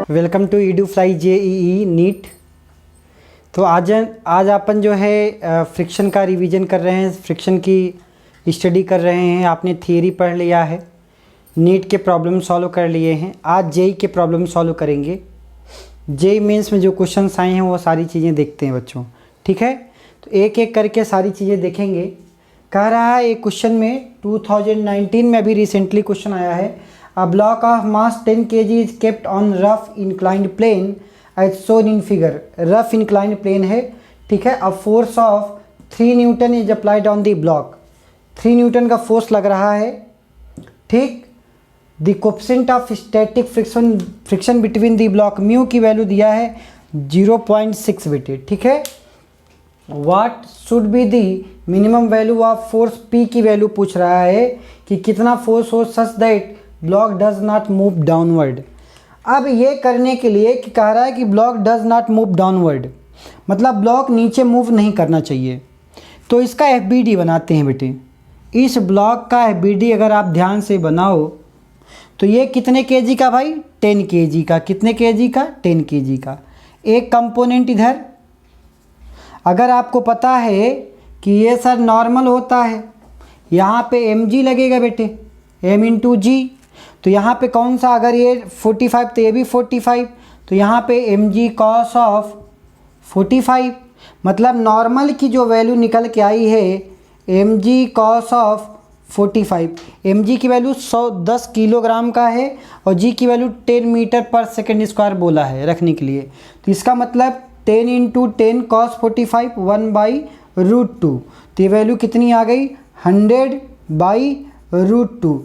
Welcome to EduFly JEE NEET. तो आज अपन जो है फ्रिक्शन का रिवीजन कर रहे हैं, फ्रिक्शन की स्टडी कर रहे हैं। आपने थियरी पढ़ लिया है, नीट के प्रॉब्लम सॉल्व कर लिए हैं। आज जेई के प्रॉब्लम सॉल्व करेंगे। जेई मेंस में जो क्वेश्चंस आए हैं वो सारी चीज़ें देखते हैं बच्चों, ठीक है। तो एक एक करके सारी चीज़ें देखेंगे। कह रहा है एक क्वेश्चन में 2019 में अभी रिसेंटली क्वेश्चन आया है। A block of mass 10 kg is kept on rough inclined plane as shown in figure। rough inclined plane है, ठीक है। A force of 3 Newton is applied on the block। 3 Newton का force लग रहा है, ठीक। The coefficient of static friction between the block, mu की value दिया है 0.6 बेटे, ठीक है। What should be the minimum value of force, P की वैल्यू पूछ रहा है कि कितना फोर्स हो such that block does not move downward. अब ये करने के लिए कि कह रहा है कि block does not move downward, मतलब ब्लॉक नीचे मूव नहीं करना चाहिए। तो इसका FBD बनाते हैं बेटे। इस ब्लॉक का FBD अगर आप ध्यान से बनाओ तो ये कितने केजी का भाई, 10 केजी का। कितने केजी का, 10 केजी का। एक कंपोनेंट इधर, अगर आपको पता है कि ये सर नॉर्मल होता है, यहाँ पे mg लगेगा बेटे, m इंटू जी। तो यहाँ पे कौन सा, अगर ये 45 तो ये भी 45, तो यहाँ पे mg cos ऑफ 45, मतलब नॉर्मल की जो वैल्यू निकल के आई है mg cos ऑफ 45। mg की वैल्यू 110 किलोग्राम का है और g की वैल्यू 10 मीटर पर सेकेंड स्क्वायर बोला है रखने के लिए। तो इसका मतलब 10 इंटू 10 cos 45 1/√2। तो ये वैल्यू कितनी आ गई, 100/√2।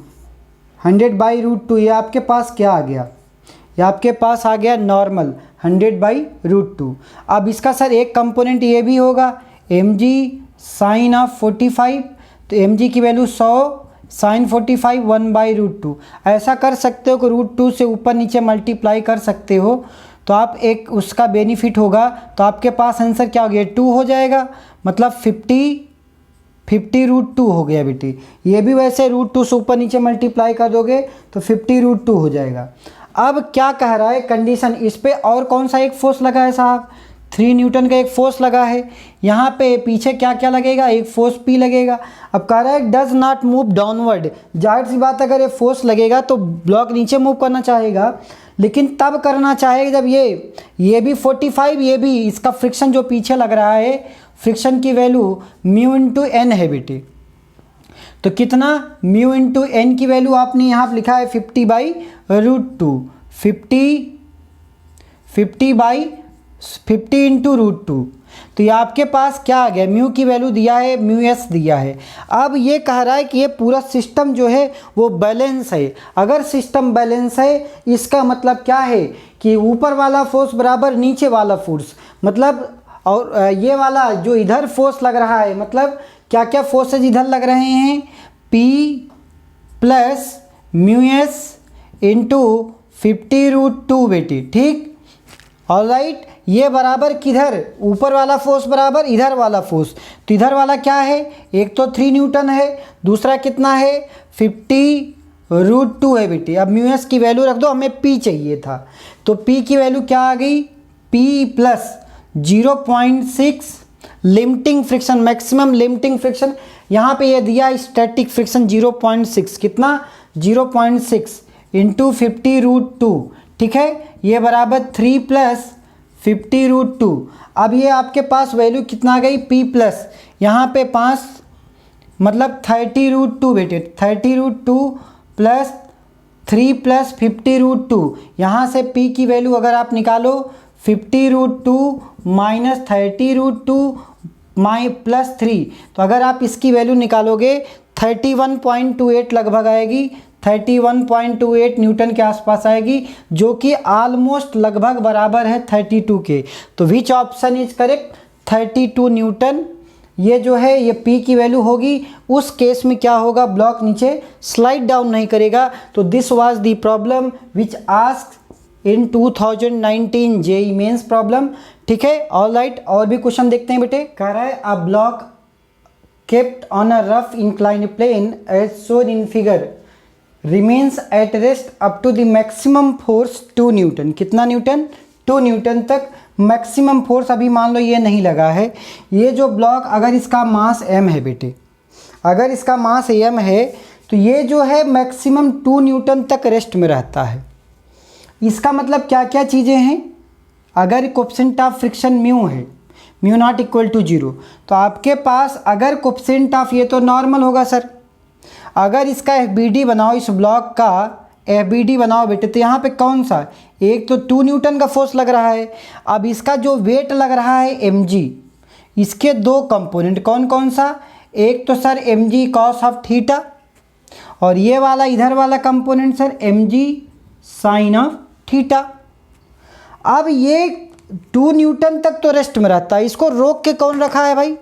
100/√2 ये आपके पास क्या आ गया, ये आपके पास आ गया नॉर्मल 100/√2। अब इसका सर एक कंपोनेंट ये भी होगा mg साइन ऑफ 45। तो mg की वैल्यू 100 साइन 45 1/√2। ऐसा कर सकते हो कि √2 से ऊपर नीचे मल्टीप्लाई कर सकते हो, तो आप एक उसका बेनिफिट होगा। तो आपके पास आंसर क्या हो गया, 2 हो जाएगा, मतलब 50√2 हो गया बेटी। ये भी वैसे √2 से ऊपर नीचे मल्टीप्लाई कर दोगे तो 50√2 हो जाएगा। अब क्या कह रहा है कंडीशन, इस पे और कौन सा एक फोर्स लगा है साहब, 3 न्यूटन का एक फोर्स लगा है। यहाँ पे पीछे क्या क्या लगेगा, एक फोर्स P लगेगा। अब कह रहा है डज नॉट मूव डाउनवर्ड। जाहिर सी बात, अगर ये फोर्स लगेगा तो ब्लॉक नीचे मूव करना चाहेगा, लेकिन तब करना चाहेगा जब ये भी 45, ये भी, इसका फ्रिक्शन जो पीछे लग रहा है, फ्रिक्शन की वैल्यू म्यू इंटू एन है बेटे। तो कितना, म्यू इंटू एन की वैल्यू आपने यहाँ पर लिखा है 50/√2। 50 इंटू √2। तो ये आपके पास क्या आ गया, म्यू की वैल्यू दिया है, म्यू एस दिया है। अब ये कह रहा है कि ये पूरा सिस्टम जो है वो बैलेंस है। अगर सिस्टम बैलेंस है, इसका मतलब क्या है कि ऊपर वाला फोर्स बराबर नीचे वाला फोर्स, मतलब और ये वाला जो इधर फोर्स लग रहा है, मतलब क्या क्या फोर्सेज इधर लग रहे हैं, P plus mu S into 50√2 बेटी, ठीक। ऑलराइट, ये बराबर किधर, ऊपर वाला फोर्स बराबर इधर वाला फोर्स। तो इधर वाला क्या है, एक तो 3 न्यूटन है, दूसरा कितना है 50√2 है बेटी। अब म्यू एस की वैल्यू रख दो, हमें P चाहिए था। तो P की वैल्यू क्या आ गई, P plus 0.6 limiting friction, maximum limiting friction. यहाँ पे ये दिया स्टैटिक फ्रिक्शन 0.6, कितना 0.6 इंटू 50√2, ठीक है। ये बराबर 3 प्लस 50√2। अब ये आपके पास वैल्यू कितना आ गई, P प्लस यहाँ पे 5, मतलब 30√2 बेटे। 30√2 प्लस 3 प्लस 50√2। यहाँ से P की वैल्यू अगर आप निकालो 50√2 माइनस 30√2 प्लस 3, तो अगर आप इसकी वैल्यू निकालोगे 31.28 लगभग आएगी, 31.28 न्यूटन के आसपास आएगी, जो कि ऑलमोस्ट लगभग बराबर है 32 के। तो which option is correct, 32 Newton. ये जो है ये P की वैल्यू होगी। उस केस में क्या होगा, ब्लॉक नीचे स्लाइड डाउन नहीं करेगा। तो this was the problem which asked in 2019 JEE mains problem, ठीक है। ऑलराइट, और भी क्वेश्चन देखते हैं बेटे। कह रहा है a block kept on a rough inclined plane as shown in figure remains at rest up to the maximum force 2 newton. कितना न्यूटन? 2 न्यूटन तक मैक्सिमम फोर्स। अभी मान लो ये नहीं लगा है, ये जो ब्लॉक अगर इसका मास m है बेटे, अगर इसका मास m है तो ये जो है मैक्सिमम 2 न्यूटन तक रेस्ट में रहता है। इसका मतलब क्या क्या चीज़ें हैं? अगर कोएफिशिएंट ऑफ फ्रिक्शन म्यू है, म्यू नॉट इक्वल टू 0, तो आपके पास अगर कोएफिशिएंट ऑफ, ये तो नॉर्मल होगा सर, अगर इसका FBD बनाओ, इस ब्लॉक का FBD बनाओ बेटे, तो यहाँ पे कौन सा, एक तो 2 न्यूटन का फोर्स लग रहा है। अब इसका जो वेट लग रहा है mg, इसके दो कंपोनेंट कौन कौन सा, एक तो sir mg cos of theta, और ये वाला इधर वाला component sir mg sine of theta. अब ये 2 न्यूटन तक तो रेस्ट में रहता है, इसको रोक के कौन रखा है भाई?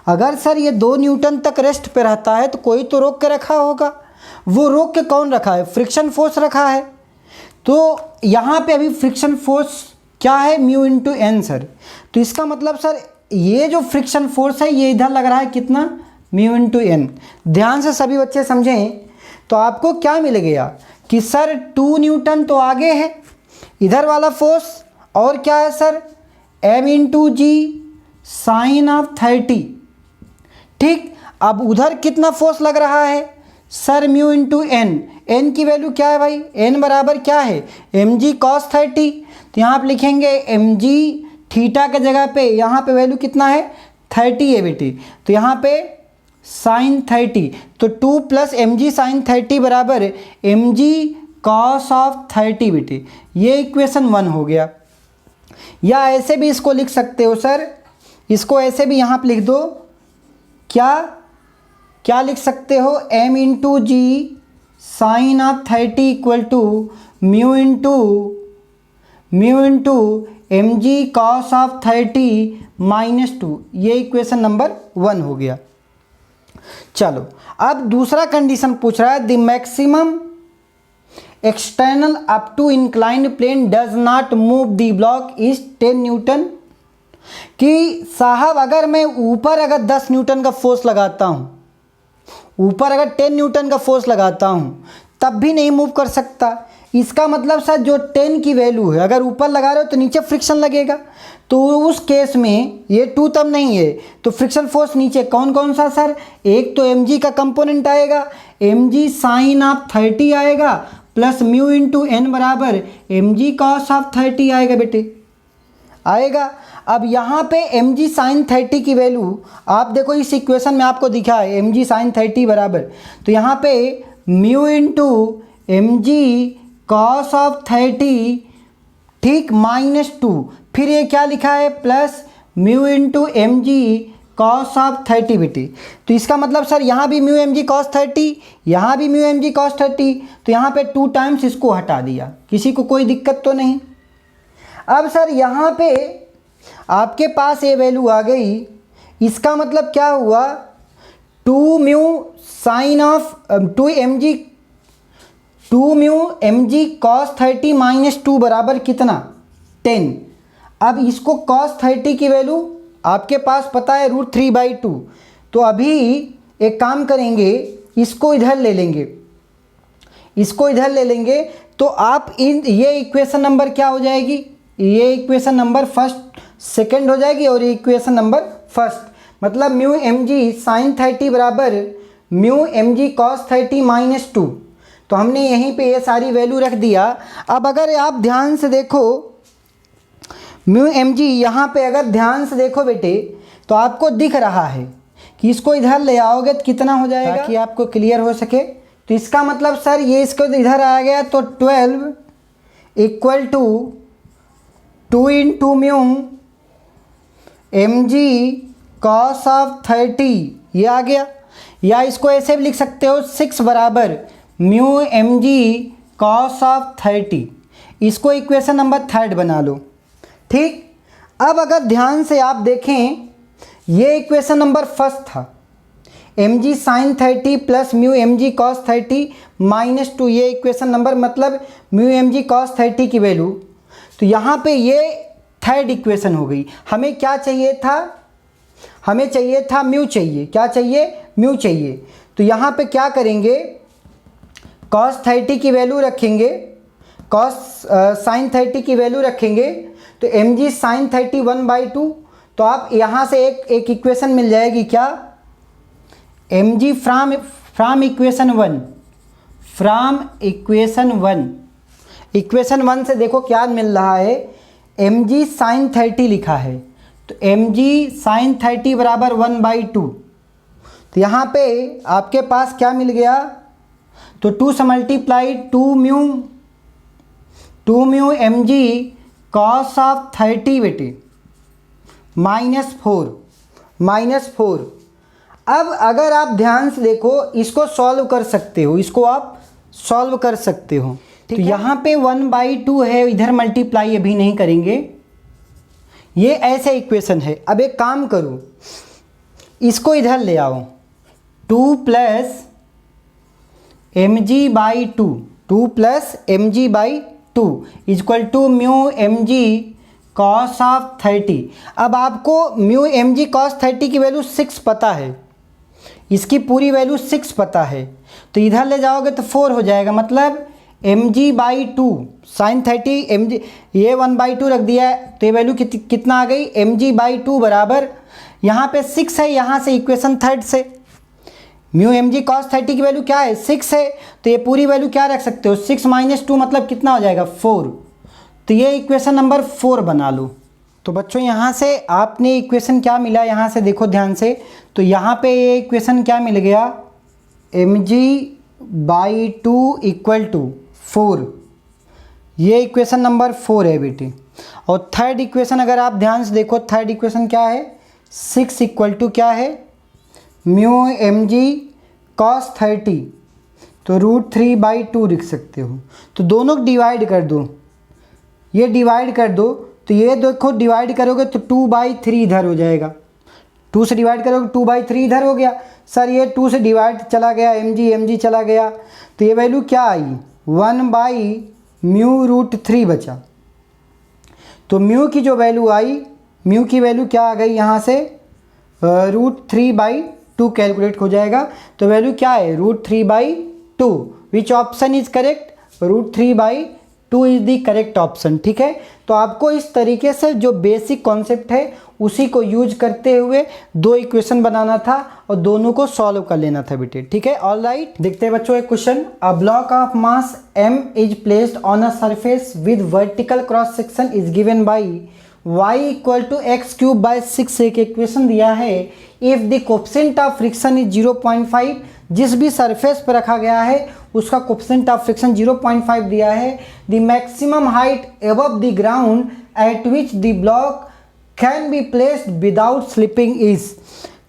अगर सर ये 2 न्यूटन तक रेस्ट पे रहता है तो कोई तो रोक के रखा होगा। वो रोक के कौन रखा है? फ्रिक्शन फोर्स रखा है। तो यहाँ पे अभी फ्रिक्शन फोर्स क्या है? Mu into N sir. तो इसका मतलब सर ये जो फ्रिक्शन फोर्स है ये इधर लग रहा है कितना? Mu into N. ध्यान से सभी बच्चे समझें, तो आपको क्या मिल गया कि सर 2 न्यूटन तो आगे है इधर वाला फोर्स, और क्या है sir m into g sine of 30। ठीक, अब उधर कितना फोर्स लग रहा है sir? Mu into N. N की वैल्यू क्या है भाई? एन बराबर क्या है? mg cos 30। तो यहाँ आप लिखेंगे mg थीटा के जगह पे यहाँ पे वैल्यू कितना है? 30 है बेटी। तो यहाँ पे साइन 30, तो 2 प्लस mg साइन 30 बराबर mg cos ऑफ 30 बेटी। ये इक्वेशन 1 हो गया। या ऐसे भी इसको लिख सकते हो सर, इसको ऐसे भी यहाँ पे लिख दो, क्या क्या लिख सकते हो? m into g sine of 30 equal to mu into m g cos of 30 minus 2। ये इक्वेशन नंबर 1 हो गया। चलो अब दूसरा कंडीशन पूछ रहा है, the maximum external up to inclined plane does not move the block is 10 newton. कि साहब अगर मैं ऊपर अगर 10 न्यूटन का फोर्स लगाता हूँ, ऊपर अगर 10 न्यूटन का फोर्स लगाता हूँ तब भी नहीं मूव कर सकता। इसका मतलब सर जो 10 की वैल्यू है, अगर ऊपर लगा रहे हो तो नीचे फ्रिक्शन लगेगा, तो उस केस में ये 2 तब नहीं है, तो फ्रिक्शन फोर्स नीचे कौन कौन सा सर? एक तो mg का कंपोनेंट आएगा, mg साइन ऑफ 30 आएगा, प्लस म्यू इंटू एन बराबर mg कॉस ऑफ 30 आएगा बेटे, आएगा। अब यहाँ पे mg साइन 30 की वैल्यू आप देखो, इस इक्वेशन में आपको दिखा है mg साइन 30 बराबर, तो यहाँ पे mu into mg cos of 30, ठीक, माइनस 2, फिर ये क्या लिखा है? Plus mu into mg cos of 30 बेटी। तो इसका मतलब सर यहाँ भी म्यू mg कॉस 30, यहाँ भी म्यू mg कॉस 30, तो यहाँ पे 2 टाइम्स इसको हटा दिया, किसी को कोई दिक्कत तो नहीं। अब सर यहाँ पे आपके पास ये वैल्यू आ गई, इसका मतलब क्या हुआ? 2 mu sign of 2 mu mg cos 30 minus 2 बराबर कितना? 10। अब इसको कॉस 30 की वैल्यू आपके पास पता है √3/2, तो अभी एक काम करेंगे, इसको इधर ले लेंगे, इसको इधर ले लेंगे, तो आप ये इक्वेशन नंबर क्या हो जाएगी? ये इक्वेशन नंबर सेकंड हो जाएगी, और ये इक्वेशन नंबर फर्स्ट। मतलब म्यू mg साइन 30 बराबर म्यू mg कॉस 30 माइनस 2। तो हमने यहीं पे ये सारी वैल्यू रख दिया। अब अगर आप ध्यान से देखो म्यू mg, यहाँ पे अगर ध्यान से देखो बेटे, तो आपको दिख रहा है कि इसको इधर ले आओगे तो कितना हो जाएगा, ताकि आपको क्लियर हो सके। तो इसका मतलब सर ये इसको इधर आ गया, तो 12 equal to 2 into mu mg cos of 30, ये आ गया। या इसको ऐसे भी लिख सकते हो 6 बराबर म्यू mg कॉस ऑफ 30। इसको इक्वेशन नंबर 3 बना लो, ठीक। अब अगर ध्यान से आप देखें, ये इक्वेशन नंबर फर्स्ट था, mg sine 30 plus mu mg cos 30 minus 2, ये इक्वेशन नंबर, मतलब म्यू mg कॉस 30 की वैल्यू। तो यहाँ पे ये 3rd इक्वेशन हो गई। हमें क्या चाहिए था? हमें चाहिए था म्यू चाहिए, क्या चाहिए? म्यू चाहिए। तो यहाँ पे क्या करेंगे? कॉस 30 की वैल्यू रखेंगे, कॉस साइन 30 की वैल्यू रखेंगे तो mg साइन 30 1/2। तो आप यहाँ से एक इक्वेशन मिल जाएगी क्या, mg from equation 1, from equation 1 से देखो क्या मिल रहा है, mg साइन 30 लिखा है तो mg साइन 30 बराबर 1/2। तो यहाँ पे आपके पास क्या मिल गया, तो 2 से multiply 2 mu mg cos of 30 बेटे -4। अब अगर आप ध्यान से देखो इसको सॉल्व कर सकते हो, इसको आप सॉल्व कर सकते हो। तो यहाँ पे 1/2 है, इधर मल्टीप्लाई अभी नहीं करेंगे, ये ऐसे इक्वेशन है। अब एक काम करो, इसको इधर ले आओ, 2 plus mg/2 equal to mu mg cos of 30। अब आपको म्यू mg कॉस 30 की वैल्यू 6 पता है, इसकी पूरी वैल्यू 6 पता है, तो इधर ले जाओगे तो 4 हो जाएगा, मतलब mg/2 साइन 30 mg, ये 1/2 रख दिया है तो ये वैल्यू कितना आ गई, mg/2 बराबर, यहाँ पे 6 है, यहाँ से इक्वेशन 3 से म्यू mg कॉस 30 की वैल्यू क्या है, 6 है, तो ये पूरी वैल्यू क्या रख सकते हो, 6 - 2 मतलब कितना हो जाएगा, 4। तो ये इक्वेशन नंबर 4 बना लो। तो बच्चों यहाँ से आपने इक्वेशन क्या मिला, यहाँ से देखो ध्यान से, तो यहाँ पे ये इक्वेशन क्या मिल गया, mg/2 इक्वल टू 4, ये इक्वेशन नंबर 4 है बेटे। और थर्ड इक्वेशन अगर आप ध्यान से देखो, थर्ड इक्वेशन क्या है, 6 इक्वल टू क्या है, म्यू mg कॉस 30, तो √3/2 लिख सकते हो। तो दोनों डिवाइड कर दो, ये डिवाइड कर दो, तो ये देखो डिवाइड करोगे तो 2/3 इधर हो जाएगा, 2 से डिवाइड करोगे 2/3 इधर हो गया। सर ये 2 से डिवाइड चला गया, mg चला गया, तो ये वैल्यू क्या आई, 1/μ√3 बचा। तो म्यू की जो वैल्यू आई, म्यू की वैल्यू क्या आ गई, यहाँ से √3/2 कैलकुलेट हो जाएगा। तो वैल्यू क्या है, √3/2। Which option is correct, √3/2 is the correct option. ठीक है, तो आपको इस तरीके से जो बेसिक कॉन्सेप्ट है उसी को यूज करते हुए 2 इक्वेशन बनाना था और दोनों को सॉल्व कर लेना था बेटे। ठीक है, ऑल राइट। देखते हैं बच्चों एक question, a block of mass m is placed on a surface with vertical cross section is given by y equal to x³/6। एक इक्वेशन दिया है, if the coefficient of friction is 0.5, जिस भी सरफेस पर रखा गया है उसका कोफिशिएंट ऑफ फ्रिक्शन 0.5 दिया है। The maximum height above the ground at which the block can be placed without slipping is.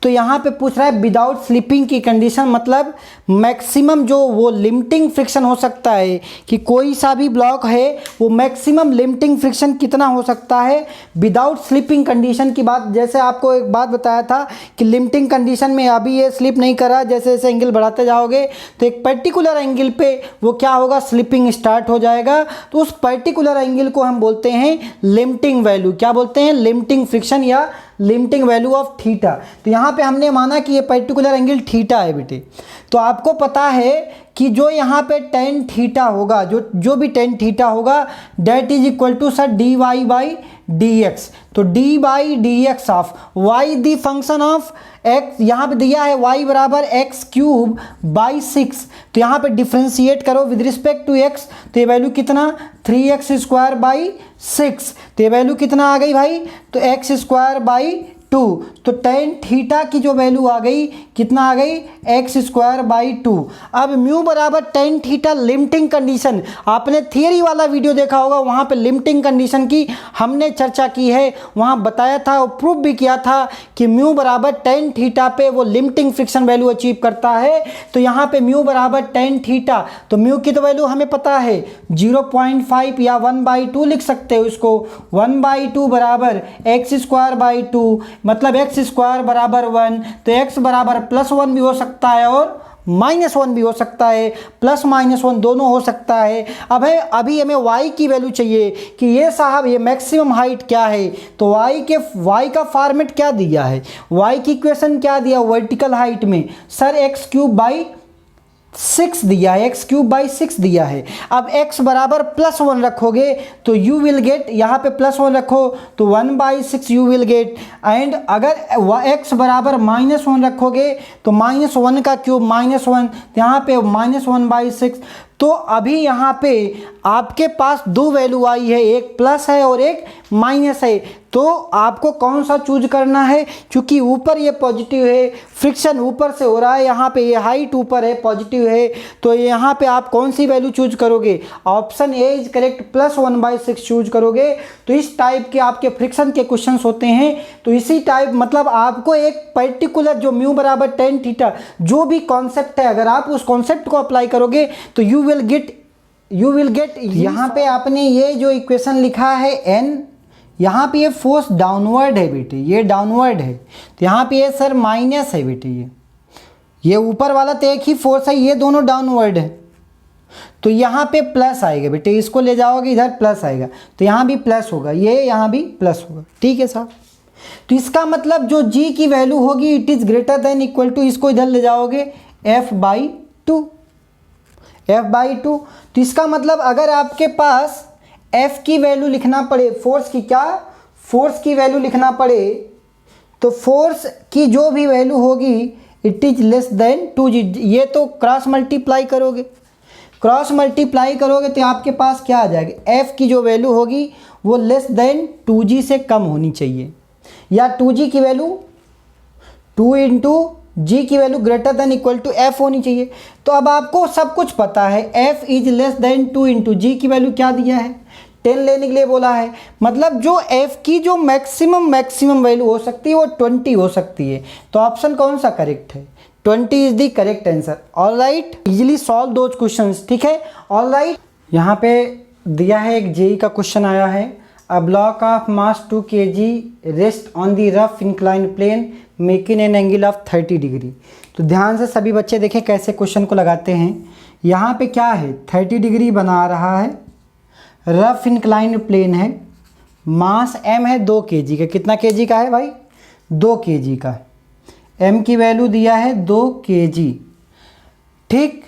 तो यहाँ पे पूछ रहा है विदाउट स्लिपिंग की कंडीशन, मतलब मैक्सिमम जो वो लिमिटिंग फ्रिक्शन हो सकता है कि कोई सा भी ब्लॉक है वो मैक्सिमम लिमिटिंग फ्रिक्शन कितना हो सकता है विदाउट स्लिपिंग कंडीशन की बात। जैसे आपको एक बात बताया था कि लिमिटिंग कंडीशन में अभी ये स्लिप नहीं करा, जैसे जैसे एंगल बढ़ाते जाओगे तो एक पर्टिकुलर एंगल पे वो क्या होगा, स्लिपिंग स्टार्ट हो जाएगा। तो उस पर्टिकुलर एंगल को हम बोलते हैं लिमिटिंग वैल्यू, क्या बोलते हैं, लिमिटिंग फ्रिक्शन या लिमिटिंग वैल्यू ऑफ थीटा। तो यहाँ पे हमने माना कि ये पर्टिकुलर एंगल थीटा है बेटे। तो आपको पता है कि जो यहाँ पे tan थीटा होगा, जो भी tan थीटा होगा that is equal to sir dy/dx। तो dy/dx of y the function of x, यहाँ पे दिया है y बराबर x³/6। तो यहाँ पे डिफ्रेंशिएट करो विद रिस्पेक्ट टू x, तो ये वैल्यू कितना 3x²/6। तो ये वैल्यू कितना आ गई भाई, तो x²/2। तो tan थीटा की जो वैल्यू आ गई कितना आ गई, x²/2। अब म्यू बराबर tan थीटा लिमिटिंग कंडीशन, आपने थियरी वाला वीडियो देखा होगा, वहाँ पे लिमिटिंग कंडीशन की हमने चर्चा की है, वहाँ बताया था और प्रूफ भी किया था कि म्यू बराबर tan थीटा पे वो लिमिटिंग फ्रिक्शन वैल्यू अचीव करता है। तो यहाँ पे म्यू बराबर tan थीटा, तो म्यू की तो वैल्यू हमें पता है 0.5 या 1/2 लिख सकते हो इसको, 1/2 बराबर x²/2, मतलब x² बराबर 1। तो x बराबर +1 भी हो सकता है और -1 भी हो सकता है, +-1 दोनों हो सकता है। अब है अभी हमें y की वैल्यू चाहिए कि ये साहब ये मैक्सिमम हाइट क्या है। तो y का फॉर्मेट क्या दिया है, y की इक्वेशन क्या दिया वर्टिकल हाइट में, सर x³ 6 दिया है, एक्स क्यूब बाई 6 दिया है। अब x बराबर +1 रखोगे तो यू विल गेट, यहाँ पे +1 रखो तो 1/6 यू विल गेट। एंड अगर x बराबर -1 रखोगे तो -1 का क्यूब -1, यहाँ पे -1/6। तो अभी यहाँ पे आपके पास दो वैल्यू आई है, एक प्लस है और एक माइनस है। तो आपको कौन सा चूज करना है, क्योंकि ऊपर ये पॉजिटिव है, फ्रिक्शन ऊपर से हो रहा है, यहाँ पे ये हाइट ऊपर है, पॉजिटिव है, तो यहाँ पे आप कौन सी वैल्यू चूज करोगे? Option A is correct, +1/6 choose करोगे। तो इस टाइप के आपके फ्रिक्शन के क्वेश्चंस होते हैं। तो इसी टाइप मतलब आपको एक पर्टिकुलर जो म्यू बराबर tan थीटा जो भी कॉन्सेप्ट है, अगर आप उस कॉन्सेप्ट को अप्लाई करोगे तो यू विल गेट यहाँ पे आपने ये जो इक्वेशन लिखा है n, यहाँ पे ये फोर्स डाउनवर्ड है बेटे, ये डाउनवर्ड है, तो यहाँ पे ये सर माइनस है बेटे, ये ऊपर वाला तो एक ही फोर्स है, ये दोनों डाउनवर्ड है, तो यहाँ पे प्लस आएगा बेटे, इसको ले जाओगे इधर प्लस आएगा, तो यहाँ भी प्लस होगा, ये यहाँ भी प्लस होगा। ठीक है साहब, तो इसका मतलब जो g की वैल्यू होगी it is greater than equal to, इसको इधर ले जाओगे f/2, f/2। तो इसका मतलब अगर आपके पास f की वैल्यू लिखना पड़े, फोर्स की वैल्यू लिखना पड़े, तो फोर्स की जो भी वैल्यू होगी it is less then 2g। ये तो क्रॉस मल्टीप्लाई करोगे तो आपके पास क्या आ जाएगा, f की जो वैल्यू होगी वो लेस देन 2g से कम होनी चाहिए, या 2g की वैल्यू 2 इंटू g की value greater than equal to f होनी चाहिए। तो अब आपको सब कुछ पता है, f is less than 2 into g की वैल्यू क्या दिया है, 10 लेने के लिए बोला है। मतलब जो f की जो मैक्सिमम वैल्यू हो सकती है वो 20 हो सकती है। तो ऑप्शन कौन सा करेक्ट है, 20 is the correct answer. All right, easily solve those questions. ठीक है, ऑल राइट। यहाँ पे दिया है एक जेई का क्वेश्चन आया है, a block of mass 2 kg rest on the rough incline plane making an angle of 30 degree. तो ध्यान से सभी बच्चे देखें कैसे क्वेश्चन को लगाते हैं। यहाँ पे क्या है, 30 डिग्री बना रहा है, रफ इंक्लाइन प्लेन है, मास m है 2 kg का। कितना kg का है भाई, 2 kg का। m की वैल्यू दिया है 2 kg। ठीक,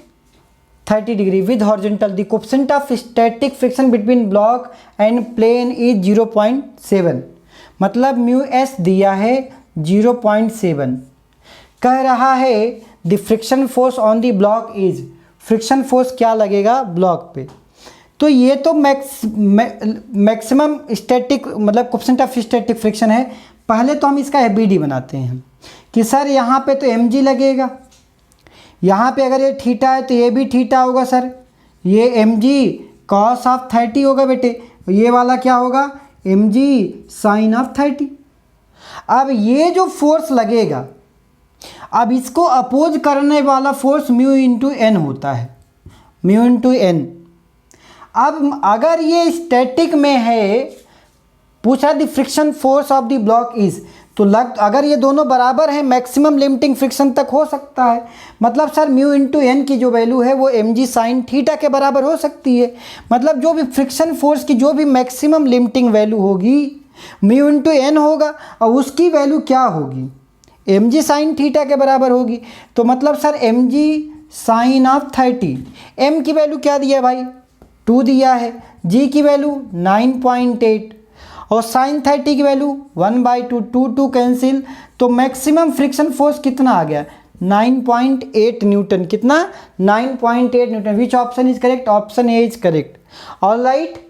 30 degree with horizontal, the coefficient of static friction between block and plane is 0.7। मतलब म्यू एस दिया है 0.7। कह रहा है the friction force on the block is, friction force क्या लगेगा ब्लॉक पे। तो ये तो मैक्सिमम स्टैटिक मतलब कोएफिशिएंट ऑफ स्टैटिक फ्रिक्शन है। पहले तो हम इसका एबीडी बनाते हैं कि सर यहाँ पे तो एम जी लगेगा, यहाँ पे अगर ये थीटा है तो ये भी थीटा होगा सर, ये एम जी कॉस ऑफ 30 होगा बेटे, ये वाला क्या होगा एम जी साइन ऑफ 30। अब ये जो फोर्स लगेगा, अब इसको अपोज करने वाला फोर्स म्यू इंटू एन होता है, म्यू इंटू एन। अब अगर ये स्टैटिक में है, पूछा the friction force of the block is, तो अगर ये दोनों बराबर है मैक्सिमम लिमिटिंग फ्रिक्शन तक हो सकता है। मतलब सर म्यू इंटू एन की जो वैल्यू है वो एम जी साइन थीटा के बराबर हो सकती है। मतलब जो भी फ्रिक्शन फोर्स की जो भी मैक्सिमम लिमिटिंग वैल्यू होगी म्यू इंटू एन होगा, और उसकी वैल्यू क्या होगी, एम जी साइन थीटा के बराबर होगी। तो मतलब sir m g sine of 30, m की वैल्यू क्या दिया है भाई 2 दिया है, जी की वैल्यू 9.8 और साइन 30 की वैल्यू 1/2, 2 कैंसिल, तो मैक्सिमम फ्रिक्शन फोर्स कितना आ गया 9.8 न्यूटन। कितना 9.8 Newton. Which option is correct, option A is correct. All right,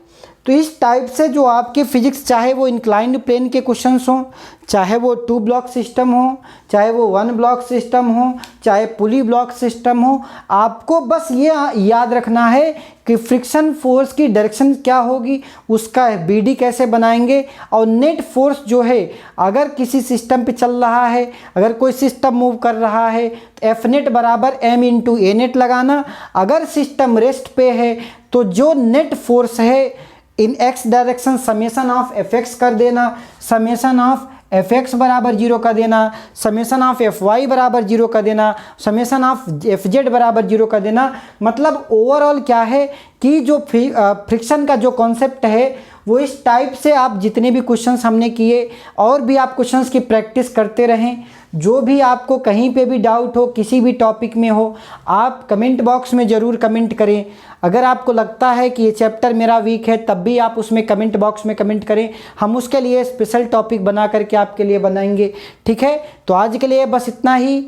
तो इस टाइप से जो आपके फिजिक्स, चाहे वो इंक्लाइंड प्लेन के क्वेश्चंस हों, चाहे वो 2 ब्लॉक सिस्टम हो, चाहे वो 1 ब्लॉक सिस्टम हो, चाहे पुली ब्लॉक सिस्टम हो, आपको बस ये याद रखना है कि फ्रिक्शन फोर्स की डायरेक्शन क्या होगी, उसका बीडी कैसे बनाएंगे, और नेट फोर्स जो है अगर किसी सिस्टम पे चल रहा है, अगर कोई सिस्टम मूव कर रहा है तो एफ नेट बराबर एम इंटू ए नेट लगाना। अगर सिस्टम रेस्ट पे है तो जो नेट फोर्स है in x direction summation of f x कर देना, समेशन ऑफ एफ एक्स बराबर 0 कर देना, समेशन ऑफ एफ वाई बराबर 0 कर देना, समेशन ऑफ एफ जेड बराबर 0 कर देना। मतलब ओवरऑल क्या है कि जो फ्रिक्शन का जो कॉन्सेप्ट है वो इस टाइप से आप जितने भी क्वेश्चंस हमने किए और भी आप क्वेश्चंस की प्रैक्टिस करते रहें जो भी आपको कहीं पे भी डाउट हो, किसी भी टॉपिक में हो, आप कमेंट बॉक्स में ज़रूर कमेंट करें। अगर आपको लगता है कि ये चैप्टर मेरा वीक है तब भी आप उसमें कमेंट बॉक्स में कमेंट करें, हम उसके लिए स्पेशल टॉपिक बना करके आपके लिए बनाएंगे। ठीक है, तो आज के लिए बस इतना ही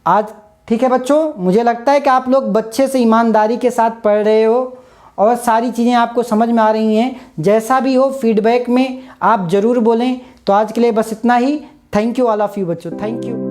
आज। ठीक है बच्चों, मुझे लगता है कि आप लोग बच्चे से ईमानदारी के साथ पढ़ रहे हो और सारी चीज़ें आपको समझ में आ रही हैं। जैसा भी हो फीडबैक में आप ज़रूर बोलें। तो आज के लिए बस इतना ही। Thank you all of you बच्चों, थैंक यू।